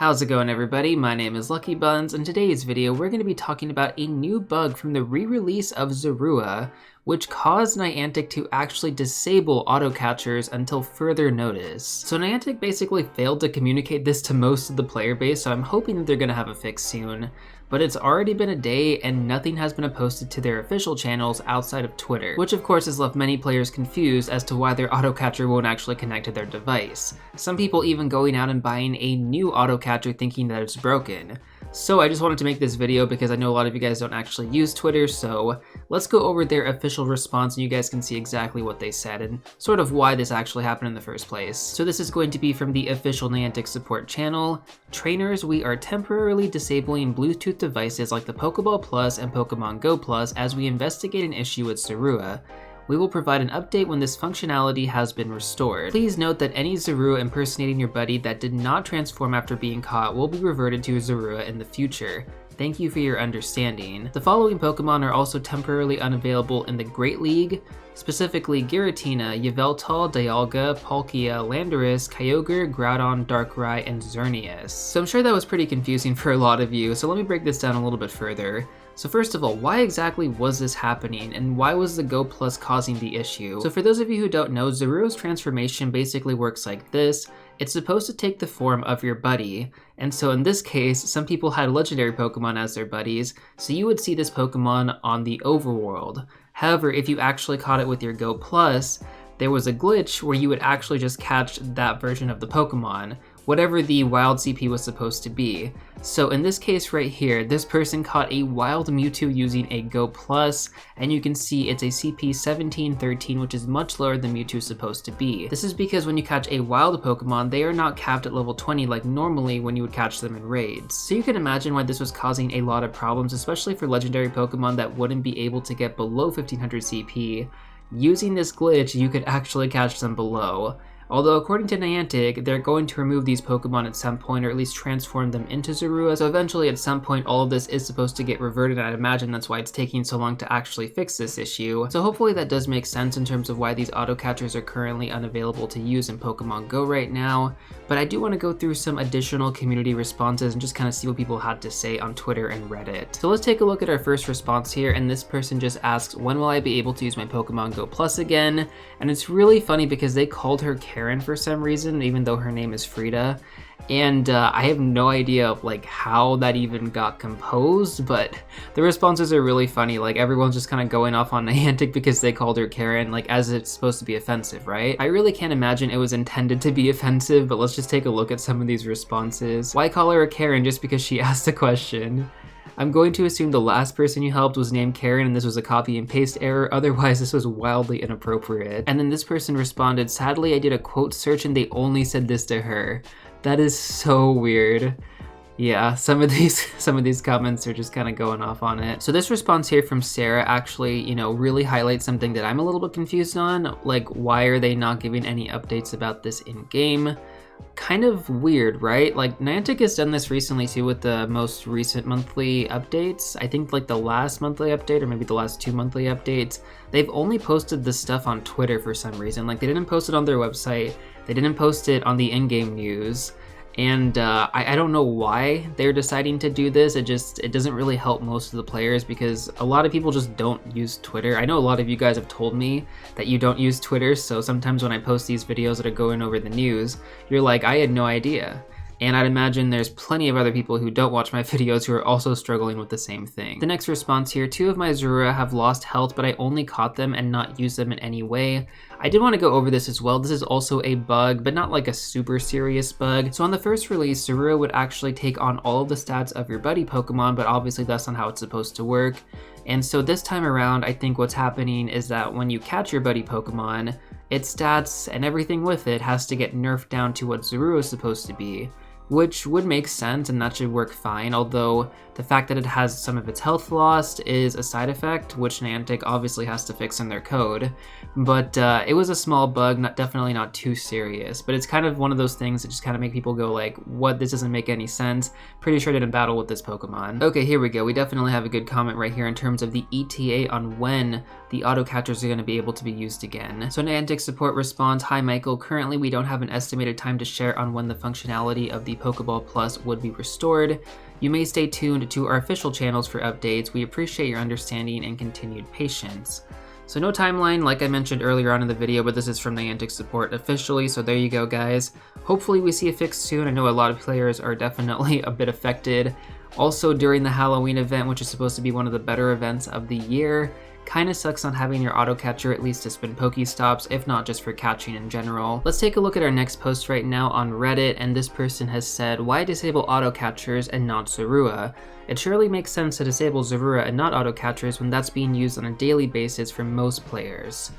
How's it going, everybody? My name is LuckyBunz, and in today's video we're going to be talking about a new bug from the re-release of Zorua, which caused Niantic to actually disable Autocatchers until further notice. So Niantic basically failed to communicate this to most of the player base, so I'm hoping that they're going to have a fix soon. But it's already been a day and nothing has been posted to their official channels outside of Twitter, which of course has left many players confused as to why their Autocatcher won't actually connect to their device. Some people even going out and buying a new Autocatcher thinking that it's broken. So I just wanted to make this video because I know a lot of you guys don't actually use Twitter, so let's go over their official response and you guys can see exactly what they said and sort of why this actually happened in the first place. So this is going to be from the official Niantic support channel. Trainers, we are temporarily disabling Bluetooth devices like the Pokeball Plus and Pokemon Go Plus as we investigate an issue with Zorua. We will provide an update when this functionality has been restored. Please note that any Zorua impersonating your buddy that did not transform after being caught will be reverted to Zorua in the future. Thank you for your understanding. The following Pokemon are also temporarily unavailable in the Great League, specifically Giratina, Yveltal, Dialga, Palkia, Landorus, Kyogre, Groudon, Darkrai, and Xerneas. So I'm sure that was pretty confusing for a lot of you, so let me break this down a little bit further. So first of all, why exactly was this happening and why was the Go Plus causing the issue? So for those of you who don't know, Zorua's transformation basically works like this. It's supposed to take the form of your buddy, and so in this case, some people had legendary Pokemon as their buddies, so you would see this Pokemon on the overworld. However, if you actually caught it with your Go Plus, there was a glitch where you would actually just catch that version of the Pokemon, whatever the wild CP was supposed to be. So in this case right here, this person caught a wild Mewtwo using a Go Plus, and you can see it's a CP 1713, which is much lower than Mewtwo's supposed to be. This is because when you catch a wild Pokemon, they are not capped at level 20 like normally when you would catch them in raids. So you can imagine why this was causing a lot of problems, especially for legendary Pokemon that wouldn't be able to get below 1500 CP. Using this glitch, you could actually catch them below. Although according to Niantic, they're going to remove these Pokemon at some point, or at least transform them into Zorua, so eventually at some point all of this is supposed to get reverted, and I'd imagine that's why it's taking so long to actually fix this issue. So hopefully that does make sense in terms of why these Autocatchers are currently unavailable to use in Pokemon Go right now, but I do want to go through some additional community responses and just kind of see what people had to say on Twitter and Reddit. So let's take a look at our first response here, and this person just asks, when will I be able to use my Pokemon Go Plus again? And it's really funny because they called her Karen for some reason, even though her name is Frida, and I have no idea like how that even got composed, but the responses are really funny. Like everyone's just kind of going off on Niantic because they called her Karen, like as it's supposed to be offensive, right? I really can't imagine it was intended to be offensive, but let's just take a look at some of these responses. Why call her a Karen just because she asked a question? I'm going to assume the last person you helped was named Karen and this was a copy and paste error, otherwise this was wildly inappropriate. And then this person responded, sadly I did a quote search and they only said this to her. That is so weird. Yeah, some of these comments are just kind of going off on it. So this response here from Sarah actually, really highlights something that I'm a little bit confused on. Like, why are they not giving any updates about this in game? Kind of weird, right? Like Niantic has done this recently too with the most recent monthly updates. I think like the last monthly update or maybe the last 2 monthly updates, they've only posted this stuff on Twitter for some reason. Like they didn't post it on their website, they didn't post it on the in-game news. And I don't know why they're deciding to do this. It doesn't really help most of the players because a lot of people just don't use Twitter. I know a lot of you guys have told me that you don't use Twitter, so sometimes when I post these videos that are going over the news, you're like, I had no idea. And I'd imagine there's plenty of other people who don't watch my videos who are also struggling with the same thing. The next response here, 2 of my Zorua have lost health, but I only caught them and not used them in any way. I did want to go over this as well. This is also a bug, but not like a super serious bug. So on the first release, Zorua would actually take on all of the stats of your buddy Pokemon, but obviously that's not how it's supposed to work. And so this time around, I think what's happening is that when you catch your buddy Pokemon, its stats and everything with it has to get nerfed down to what Zorua is supposed to be, which would make sense and that should work fine, although the fact that it has some of its health lost is a side effect, which Niantic obviously has to fix in their code. But it was a small bug, definitely not too serious, but it's kind of one of those things that just kind of make people go like, what, this doesn't make any sense. Pretty sure I didn't battle with this Pokemon. Okay, here we go. We definitely have a good comment right here in terms of the ETA on when the Autocatchers are going to be able to be used again. So Niantic support responds, hi Michael, currently we don't have an estimated time to share on when the functionality of the Pokeball Plus would be restored. You may stay tuned to our official channels for updates. We appreciate your understanding and continued patience. So no timeline, like I mentioned earlier on in the video, but this is from Niantic support officially, so there you go, guys. Hopefully we see a fix soon. I know a lot of players are definitely a bit affected. Also, during the Halloween event, which is supposed to be one of the better events of the year, kinda sucks not having your Autocatcher at least to spin Pokestops, if not just for catching in general. Let's take a look at our next post right now on Reddit, and this person has said, why disable Autocatchers and not Zorua? It surely makes sense to disable Zorua and not Autocatchers when that's being used on a daily basis for most players.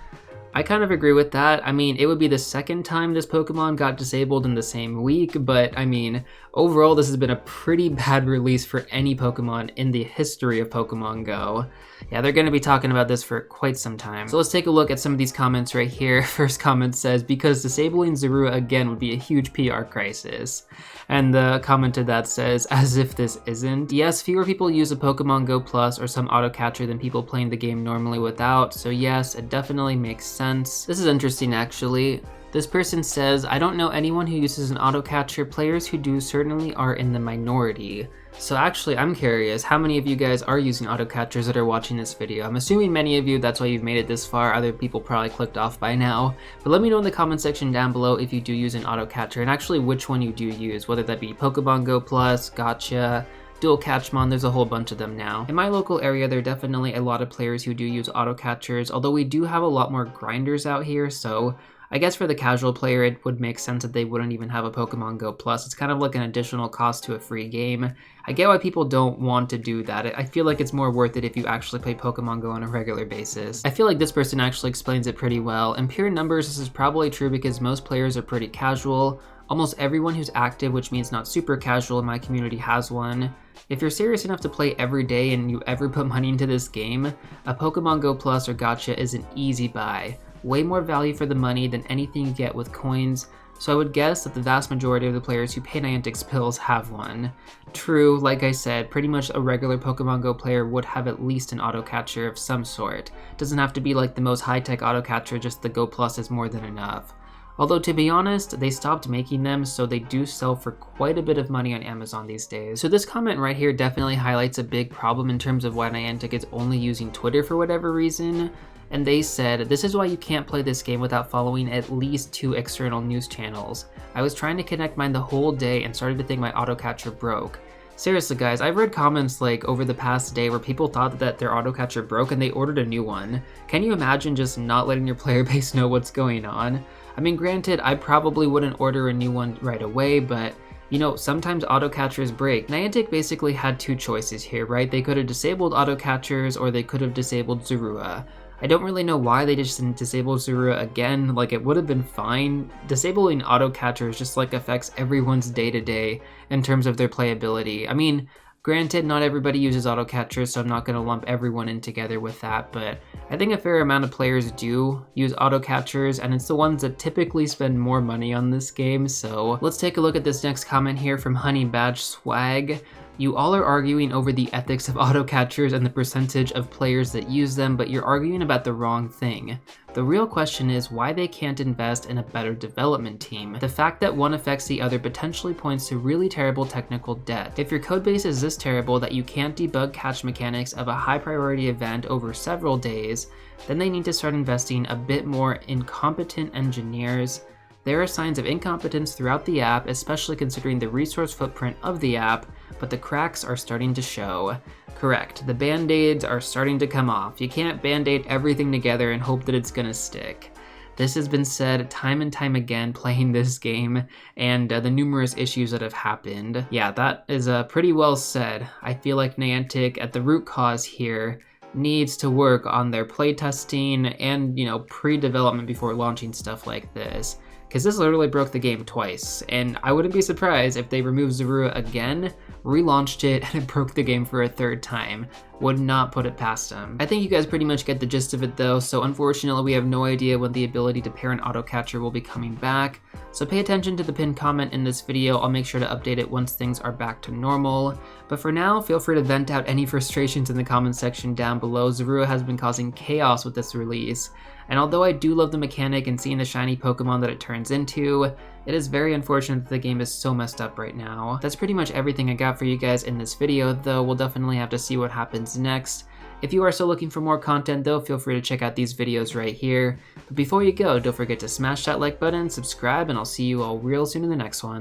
I kind of agree with that. I mean, it would be the second time this Pokemon got disabled in the same week, but I mean, overall this has been a pretty bad release for any Pokemon in the history of Pokemon Go. Yeah, they're going to be talking about this for quite some time. So let's take a look at some of these comments right here. First comment says, because disabling Zorua again would be a huge PR crisis. And the comment to that says, as if this isn't. Yes, fewer people use a Pokemon Go Plus or some Autocatcher than people playing the game normally without, so yes, it definitely makes sense. This is interesting actually. This person says, I don't know anyone who uses an Autocatcher. Players who do certainly are in the minority. So actually, I'm curious, how many of you guys are using Autocatchers that are watching this video? I'm assuming many of you, that's why you've made it this far. Other people probably clicked off by now. But let me know in the comment section down below if you do use an Autocatcher, and actually which one you do use, whether that be Pokemon Go Plus, Gotcha, Dual Catchmon, there's a whole bunch of them now. In my local area, there are definitely a lot of players who do use Autocatchers, although we do have a lot more grinders out here, so I guess for the casual player, it would make sense that they wouldn't even have a Pokemon Go Plus. It's kind of like an additional cost to a free game. I get why people don't want to do that. I feel like it's more worth it if you actually play Pokemon Go on a regular basis. I feel like this person actually explains it pretty well. In pure numbers, this is probably true because most players are pretty casual. Almost everyone who's active, which means not super casual in my community, has one. If you're serious enough to play every day and you ever put money into this game, a Pokemon Go Plus or Gotcha is an easy buy. Way more value for the money than anything you get with coins, so I would guess that the vast majority of the players who pay Niantic's pills have one. True, like I said, pretty much a regular Pokemon Go player would have at least an Autocatcher of some sort. Doesn't have to be like the most high-tech Autocatcher, just the Go Plus is more than enough. Although to be honest, they stopped making them, so they do sell for quite a bit of money on Amazon these days. So this comment right here definitely highlights a big problem in terms of why Niantic is only using Twitter for whatever reason. And they said, this is why you can't play this game without following at least 2 external news channels. I was trying to connect mine the whole day and started to think my Autocatcher broke. Seriously guys, I've read comments like over the past day where people thought that their Autocatcher broke and they ordered a new one. Can you imagine just not letting your player base know what's going on? I mean, granted, I probably wouldn't order a new one right away, but you know, sometimes Autocatchers break. Niantic basically had 2 choices here, right? They could have disabled Autocatchers or they could have disabled Zorua. I don't really know why they just didn't disable Zorua again. Like, it would have been fine. Disabling Autocatchers just like affects everyone's day-to-day in terms of their playability. I mean, granted, not everybody uses Autocatchers, so I'm not going to lump everyone in together with that, but I think a fair amount of players do use Autocatchers, and it's the ones that typically spend more money on this game. So let's take a look at this next comment here from Honey Badge Swag. You all are arguing over the ethics of Autocatchers and the percentage of players that use them, but you're arguing about the wrong thing. The real question is why they can't invest in a better development team. The fact that one affects the other potentially points to really terrible technical debt. If your codebase is this terrible that you can't debug catch mechanics of a high priority event over several days, then they need to start investing a bit more in competent engineers. There are signs of incompetence throughout the app, especially considering the resource footprint of the app, but the cracks are starting to show. Correct, the band-aids are starting to come off. You can't band-aid everything together and hope that it's gonna stick. This has been said time and time again playing this game, and the numerous issues that have happened. Yeah, that is pretty well said. I feel like Niantic, at the root cause here, needs to work on their playtesting and, you know, pre-development before launching stuff like this. Because this literally broke the game twice, and I wouldn't be surprised if they removed Zorua again, relaunched it, and it broke the game for a 3rd time. Would not put it past them. I think you guys pretty much get the gist of it though, so unfortunately we have no idea when the ability to pair an Autocatcher will be coming back, so pay attention to the pinned comment in this video. I'll make sure to update it once things are back to normal. But for now, feel free to vent out any frustrations in the comment section down below. Zorua has been causing chaos with this release. And although I do love the mechanic and seeing the shiny Pokemon that it turns into, it is very unfortunate that the game is so messed up right now. That's pretty much everything I got for you guys in this video, though we'll definitely have to see what happens next. If you are still looking for more content though, feel free to check out these videos right here. But before you go, don't forget to smash that like button, subscribe, and I'll see you all real soon in the next one.